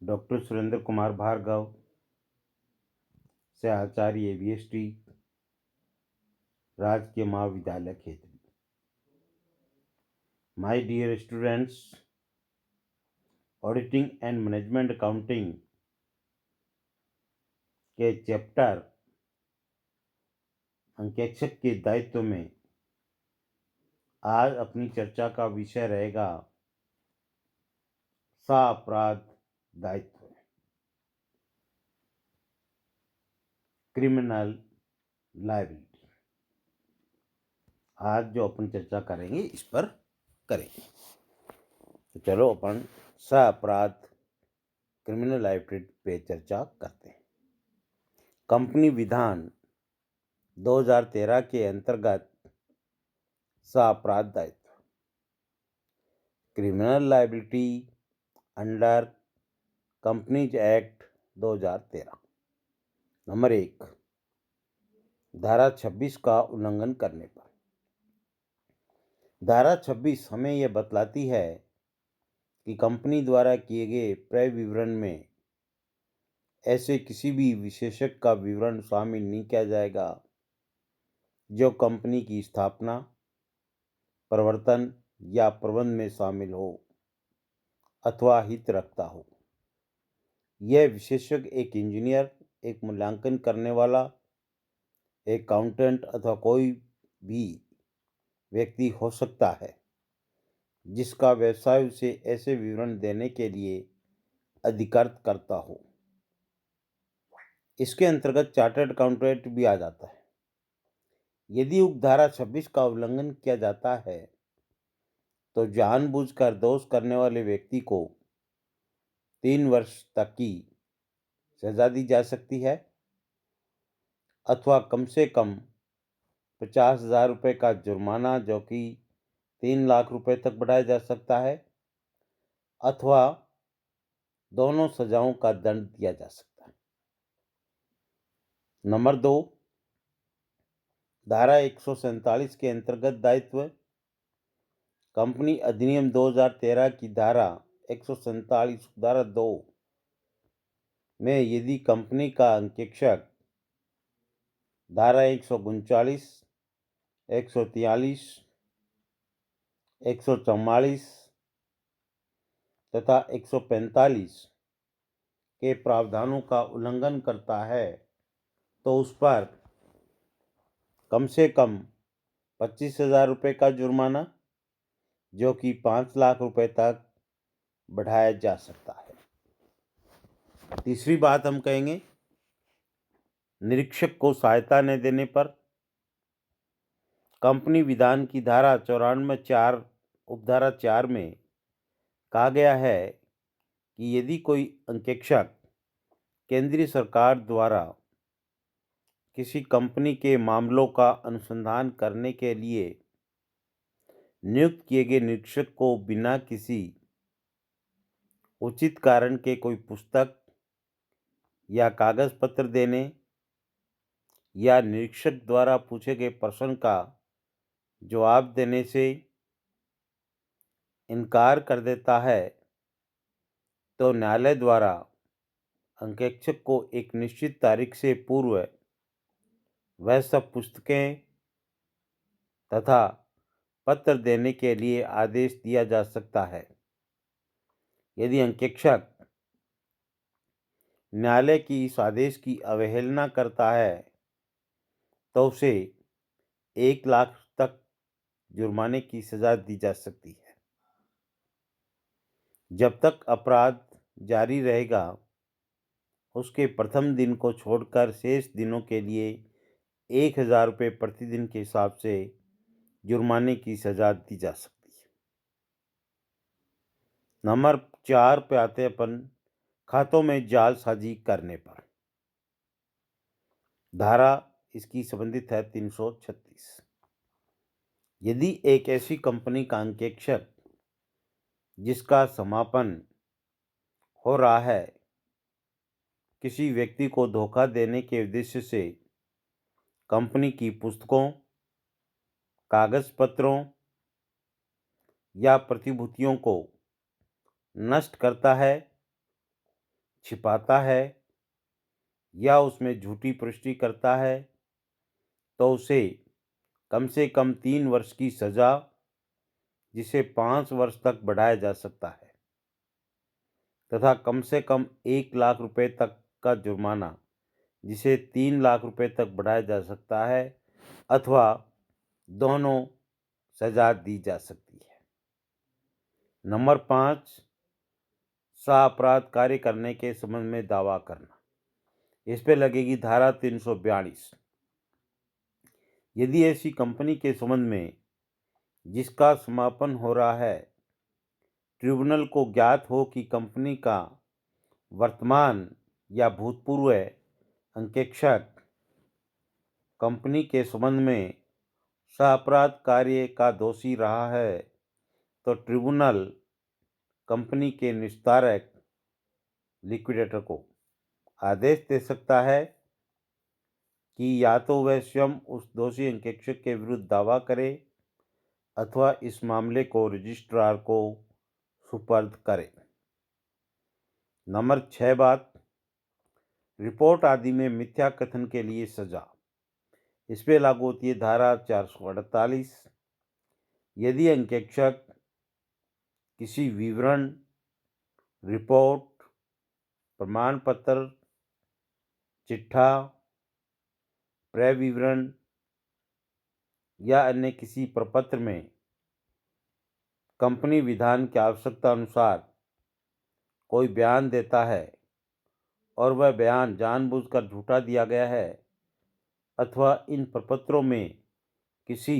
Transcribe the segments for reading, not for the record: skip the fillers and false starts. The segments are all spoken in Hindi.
डॉक्टर सुरेंद्र कुमार भार्गव से आचार्य AVST राजकीय महाविद्यालय Khetri. My dear students, auditing and management accounting के चैप्टर अंकेक्षक के दायित्व में आज अपनी चर्चा का विषय रहेगा सापराध दायित्व, क्रिमिनल लायबिलिटी। आज जो अपन चर्चा करेंगे इस पर करेंगे। तो चलो अपन सापराध क्रिमिनल लायबिलिटी पे चर्चा करते हैं। कंपनी विधान 2013 के अंतर्गत सापराध दायित्व, criminal liability under companies act 2013। Number 1, धारा 26 का उल्लंघन करने पर। धारा 26 हमें यह बतलाती है कि कंपनी द्वारा किए गए क्रय विवरण में ऐसे किसी भी विशेषक का विवरण शामिल नहीं किया जाएगा जो कंपनी की स्थापना, प्रवर्तन या प्रबंध में शामिल हो अथवा हित रखता हो। यह विशेषक एक इंजीनियर, एक मूल्यांकन करने वाला, एक अकाउंटेंट अथवा कोई भी व्यक्ति हो सकता है जिसका व्यवसाय उसे ऐसे विवरण देने के लिए अधिकृत करता हो। इसके अंतर्गत चार्टर्ड अकाउंटेंट भी आ जाता है। यदि उक्त धारा 26 का उल्लंघन किया जाता है तो जानबूझकर दोष करने वाले व्यक्ति को 3 वर्ष तक की सजा दी जा सकती है अथवा कम से कम 50,000 रुपये का जुर्माना, जो कि 3 लाख रुपए तक बढ़ाया जा सकता है, अथवा दोनों सजाओं का दंड दिया जा सकता है। नंबर 2, धारा 147 के अंतर्गत दायित्व। कंपनी अधिनियम 2013 की धारा 147 धारा 2 में यदि कंपनी का अंकेक्षक धारा 139, 143, 144 तथा 145 के प्रावधानों का उल्लंघन करता है तो उस पर कम से कम 25,000 रुपये का जुर्माना, जो कि 5 लाख रुपए तक बढ़ाया जा सकता है। तीसरी बात हम कहेंगे, निरीक्षक को सहायता न देने पर। कंपनी विधान की धारा 94(4) उपधारा 4 में कहा गया है कि यदि कोई अंकेक्षक केंद्रीय सरकार द्वारा किसी कंपनी के मामलों का अनुसंधान करने के लिए नियुक्त किए गए निरीक्षक को बिना किसी उचित कारण के कोई पुस्तक या कागज पत्र देने या निरीक्षक द्वारा पूछे गए प्रश्न का जवाब देने से इनकार कर देता है तो न्यायालय द्वारा अंकेक्षक को एक निश्चित तारीख से पूर्व वह सब पुस्तकें तथा पत्र देने के लिए आदेश दिया जा सकता है। यदि अंकेक्षक न्यायालय की इस आदेश की अवहेलना करता है तो उसे 1 लाख तक जुर्माने की सजा दी जा सकती है। जब तक अपराध जारी रहेगा उसके प्रथम दिन को छोड़कर शेष दिनों के लिए 1,000 रुपये प्रतिदिन के हिसाब से जुर्माने की सजा दी जा सकती है। नंबर 4 पे आते अपन, खातों में जालसाजी करने पर। धारा इसकी संबंधित है 336। यदि एक ऐसी कंपनी का अंकेक्षक जिसका समापन हो रहा है किसी व्यक्ति को धोखा देने के उद्देश्य से कंपनी की पुस्तकों, कागज पत्रों या प्रतिभूतियों को नष्ट करता है छिपाता है या उसमें झूठी पुष्टि करता है तो उसे कम से कम 3 वर्ष की सज़ा, जिसे 5 वर्ष तक बढ़ाया जा सकता है, तथा कम से कम 1 लाख रुपए तक का जुर्माना, जिसे 3 लाख रुपए तक बढ़ाया जा सकता है, अथवा दोनों सजा दी जा सकती है। नंबर 5, अपराध कार्य करने के संबंध में दावा करना। इस पे लगेगी धारा 342। यदि ऐसी कंपनी के संबंध में जिसका समापन हो रहा है, ट्रिब्यूनल को ज्ञात हो कि कंपनी का वर्तमान या भूतपूर्व अंकेक्षक कंपनी के संबंध में अपराध कार्य का दोषी रहा है, तो ट्रिब्यूनल कंपनी के निस्तारक लिक्विडेटर को आदेश दे सकता है कि या तो वह स्वयं उस दोषी अंकेक्षक के विरुद्ध दावा करे अथवा इस मामले को रजिस्ट्रार को सुपर्द करे। नंबर 6 बात, रिपोर्ट आदि में मिथ्या कथन के लिए सजा। इस पे लागू होती है धारा 448। यदि अंकेक्षक किसी विवरण, रिपोर्ट, प्रमाण पत्र, चिट्ठा, क्रय विवरण या अन्य किसी प्रपत्र में कंपनी विधान की आवश्यकता अनुसार कोई बयान देता है और वह बयान जानबूझकर झूठा दिया गया है, अथवा इन प्रपत्रों में किसी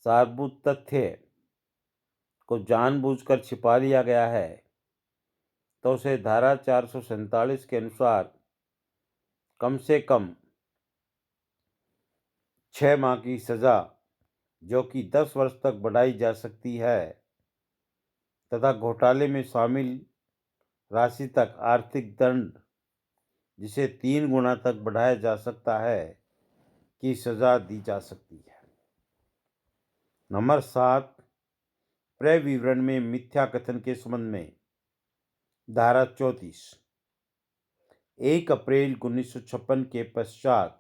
सारभूत तथ्य को जानबूझकर छिपा लिया गया है, तो उसे धारा 447 के अनुसार कम से कम 6 माह की सज़ा, जो कि 10 वर्ष तक बढ़ाई जा सकती है, तथा घोटाले में शामिल राशि तक आर्थिक दंड, जिसे 3 गुना तक बढ़ाया जा सकता है, की सज़ा दी जा सकती है। नंबर 7, क्रय विवरण में मिथ्या कथन के संबंध में धारा 34। 1 अप्रैल 1956 के पश्चात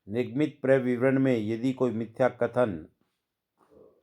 निगमित क्रय विवरण में यदि कोई मिथ्या कथन,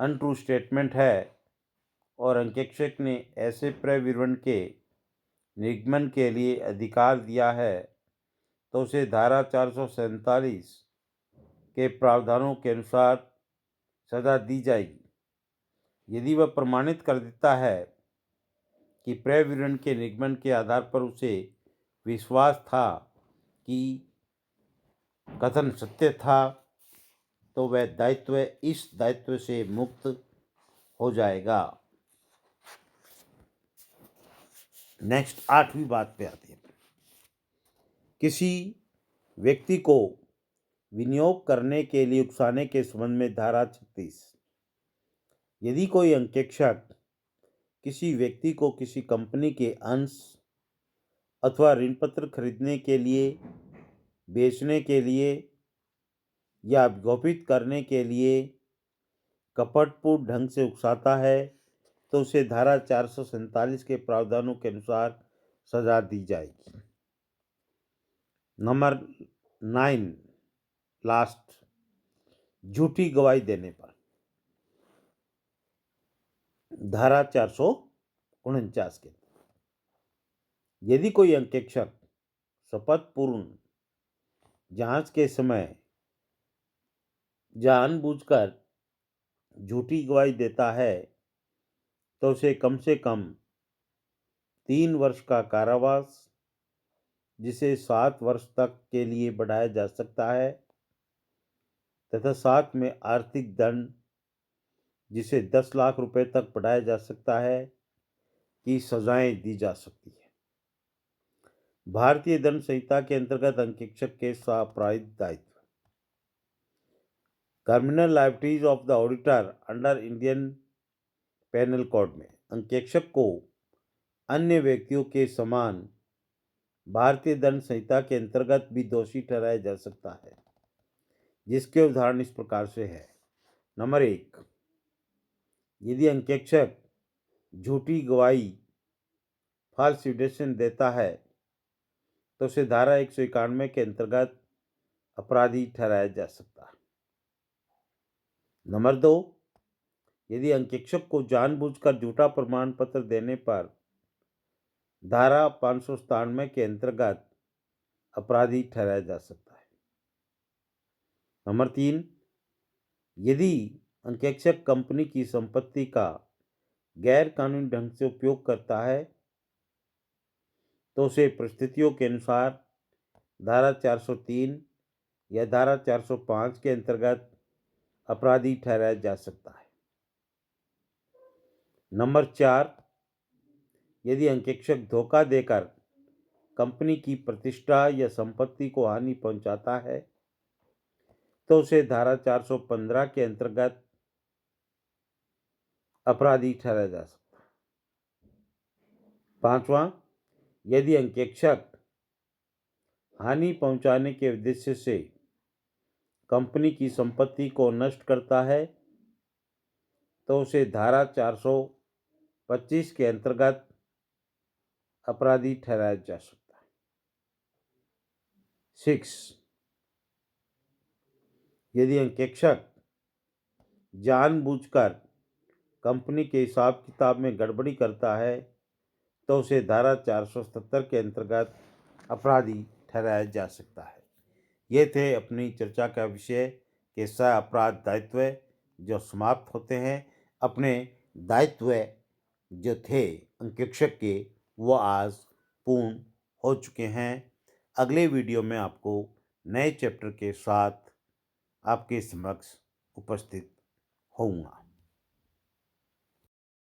अनट्रू स्टेटमेंट है और अंकेक्षक ने ऐसे क्रय विवरण के निगमन के लिए अधिकार दिया है, तो उसे धारा 447 के प्रावधानों के अनुसार सजा दी जाएगी। यदि वह प्रमाणित कर देता है कि क्रय विवरण के निगमन के आधार पर उसे विश्वास था कि कथन सत्य था, तो वह इस दायित्व से मुक्त हो जाएगा। नेक्स्ट 8वीं बात पे आते हैं। किसी व्यक्ति को विनियोग करने के लिए उकसाने के संबंध में धारा 36। यदि कोई अंकेक्षक किसी व्यक्ति को किसी कंपनी के अंश अथवा ऋण पत्र खरीदने के लिए, बेचने के लिए या गोपित करने के लिए कपटपूर्ण ढंग से उकसाता है, तो उसे धारा 447 के प्रावधानों के अनुसार सजा दी जाएगी। नंबर 9 लास्ट, झूठी गवाही देने पर धारा 449 के, यदि कोई अंकेक्षक शपथपूर्ण जांच के समय जानबूझकर झूठी गवाही देता है, तो उसे कम से कम 3 वर्ष का कारावास, जिसे 7 वर्ष तक के लिए बढ़ाया जा सकता है, तथा साथ में आर्थिक दंड, जिसे 10 लाख रुपए तक बढ़ाया जा सकता है, की सजाएं दी जा सकती है। भारतीय दंड संहिता के अंतर्गत अंकेक्षक के अपराधिक दायित्व। Criminal liabilities of the auditor under Indian penal code में अंकेक्षक को अन्य व्यक्तियों के समान भारतीय दंड संहिता के अंतर्गत भी दोषी ठहराया जा सकता है, जिसके उदाहरण इस प्रकार से है। नंबर 1, यदि अंकेक्षक झूठी गवाही फॉल्सिफिकेशन देता है तो उसे धारा 191 के अंतर्गत अपराधी ठहराया जा सकता है। नंबर 2, यदि अंकेक्षक को जानबूझकर झूठा प्रमाण पत्र देने पर धारा 597 के अंतर्गत अपराधी ठहराया जा सकता है। नंबर 3, यदि अंकेक्षक कंपनी की संपत्ति का गैर कानूनी ढंग से उपयोग करता है तो उसे परिस्थितियों के अनुसार धारा 403 या धारा 405 के अंतर्गत अपराधी ठहराया जा सकता है। नंबर 4, यदि अंकेक्षक धोखा देकर कंपनी की प्रतिष्ठा या संपत्ति को हानि पहुंचाता है तो उसे धारा 415 के अंतर्गत अपराधी ठहराया जा सकता है। 5वां, यदि अंकेक्षक हानि पहुंचाने के उद्देश्य से कंपनी की संपत्ति को नष्ट करता है तो उसे धारा 425 के अंतर्गत अपराधी ठहराया जा सकता है। 6, यदि अंकेक्षक जानबूझकर कंपनी के हिसाब किताब में गड़बड़ी करता है तो उसे धारा 470 के अंतर्गत अपराधी ठहराया जा सकता है। ये थे अपनी चर्चा का विषय के सह अपराध दायित्व जो समाप्त होते हैं। अपने दायित्व जो थे अंकेक्षक के वो आज पूर्ण हो चुके हैं। अगले वीडियो में आपको नए चैप्टर के साथ आपके समक्ष उपस्थित होऊंगा।